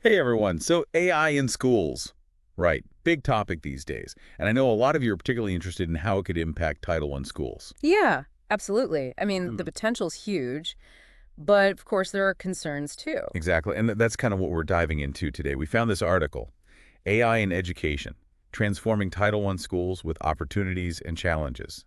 Hey everyone, so AI in schools. Right, big topic these days. And I know a lot of you are particularly interested in how it could impact Title I schools. Yeah, absolutely. I mean, the Hmm. potential's huge, but of course there are concerns too. Exactly, and that's kind of what we're diving into today. We found this article, AI in Education, Transforming Title I Schools with Opportunities and Challenges.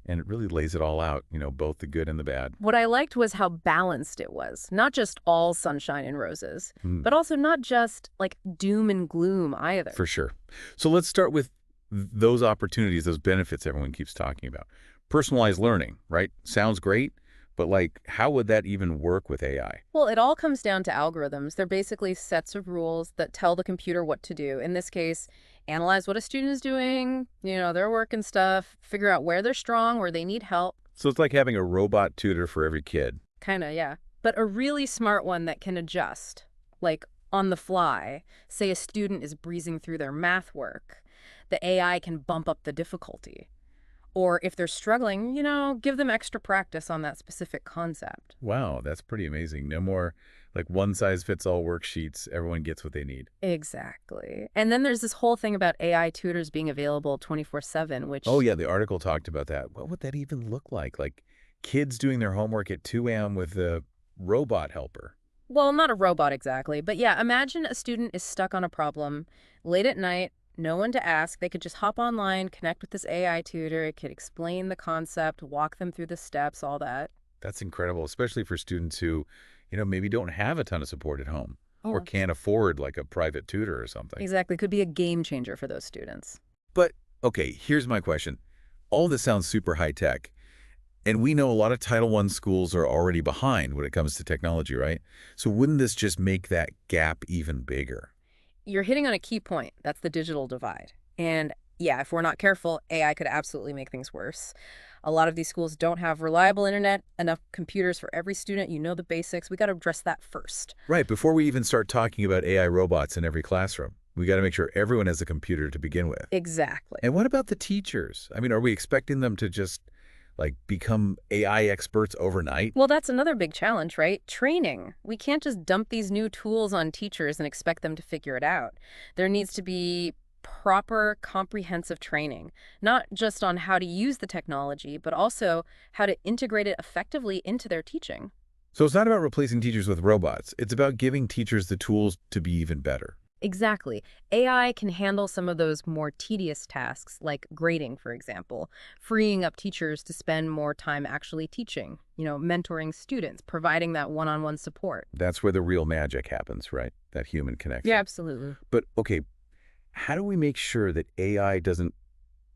And it really lays it all out, both the good and the bad. What I liked was how balanced it was. Not just all sunshine and roses, Hmm. but also not just like doom and gloom either. For sure. So let's start with those opportunities, those benefits everyone keeps talking about. Personalized learning, right? Sounds great, but how would that even work with AI? Well, it all comes down to algorithms. They're basically sets of rules that tell the computer what to do. In this case, analyze what a student is doing, their work and stuff, figure out where they're strong, where they need help. So it's like having a robot tutor for every kid. Kind of, yeah. But a really smart one that can adjust, like on the fly. Say a student is breezing through their math work. The AI can bump up the difficulty. Or if they're struggling, give them extra practice on that specific concept. Wow, that's pretty amazing. No more one-size-fits-all worksheets. Everyone gets what they need. Exactly. And then there's this whole thing about AI tutors being available 24/7, Oh, which, yeah, the article talked about that. What would that even look like? Like kids doing their homework at 2 a.m. with a robot helper. well, not a robot exactly, but yeah, imagine a student is stuck on a problem late at night, no one to ask. They could just hop online, connect with this AI tutor. It could explain the concept, walk them through the steps, all that. That's incredible, especially for students who, maybe don't have a ton of support at home or Oh, can't afford like a private tutor or something. exactly. Could be a game changer for those students. But, okay, here's my question. All this sounds super high tech. And we know a lot of Title I schools are already behind when it comes to technology, right? So wouldn't this just make that gap even bigger? You're hitting on a key point. That's the digital divide. And yeah, if we're not careful, AI could absolutely make things worse. A lot of these schools don't have reliable internet, enough computers for every student. You know the basics. We got to address that first. Right, before we even start talking about AI robots in every classroom, we got to make sure everyone has a computer to begin with. Exactly. And what about the teachers? I mean, are we expecting them to just become AI experts overnight? Well, that's another big challenge, right? Training. We can't just dump these new tools on teachers and expect them to figure it out. There needs to be proper, comprehensive training, not just on how to use the technology, but also how to integrate it effectively into their teaching. So it's not about replacing teachers with robots. It's about giving teachers the tools to be even better. Exactly. AI can handle some of those more tedious tasks, like grading, for example, freeing up teachers to spend more time actually teaching, mentoring students, providing that one-on-one support. That's where the real magic happens, right? That human Yeah, connection. absolutely. But okay, how do we make sure that AI doesn't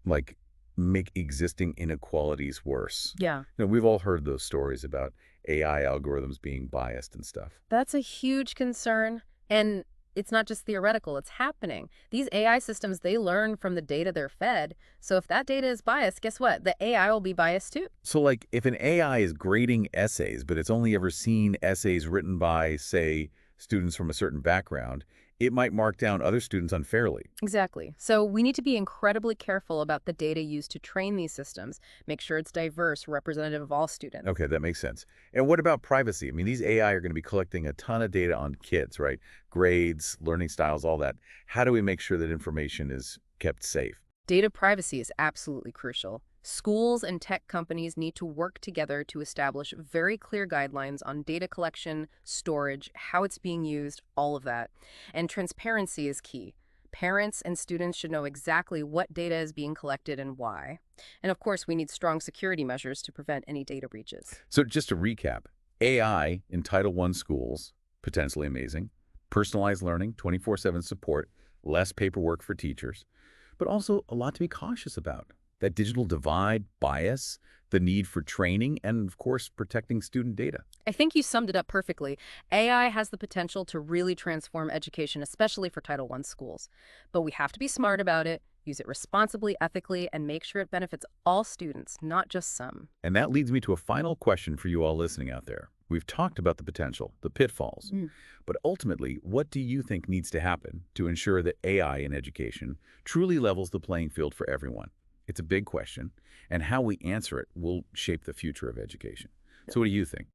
like make existing inequalities worse? Yeah, We've all heard those stories about AI algorithms being biased and stuff. that's a huge concern. And it's not just theoretical, it's happening. These AI systems, they learn from the data they're fed. So if that data is biased, guess what? The AI will be biased too. So if an AI is grading essays, but it's only ever seen essays written by, say, students from a certain background, it might mark down other students unfairly. Exactly. So we need to be incredibly careful about the data used to train these systems, make sure it's diverse, representative of all students. Okay, that makes sense. And what about privacy? I mean, these AI are going to be collecting a ton of data on kids, right? Grades, learning styles, all that. How do we make sure that information is kept safe? Data privacy is absolutely crucial. Schools and tech companies need to work together to establish very clear guidelines on data collection, storage, how it's being used, all of that. And transparency is key. Parents and students should know exactly what data is being collected and why. And of course, we need strong security measures to prevent any data breaches. So just to recap, AI in Title I schools, potentially amazing. Personalized learning, 24/7 support, less paperwork for teachers, but also a lot to be cautious about. That digital divide, bias, the need for training, and of course, protecting student data. I think you summed it up perfectly. AI has the potential to really transform education, especially for Title I schools. But we have to be smart about it, use it responsibly, ethically, and make sure it benefits all students, not just some. And that leads me to a final question for you all listening out there. We've talked about the potential, the pitfalls, Mm. but ultimately, what do you think needs to happen to ensure that AI in education truly levels the playing field for everyone? It's a big question, and how we answer it will shape the future of education. So what do you think?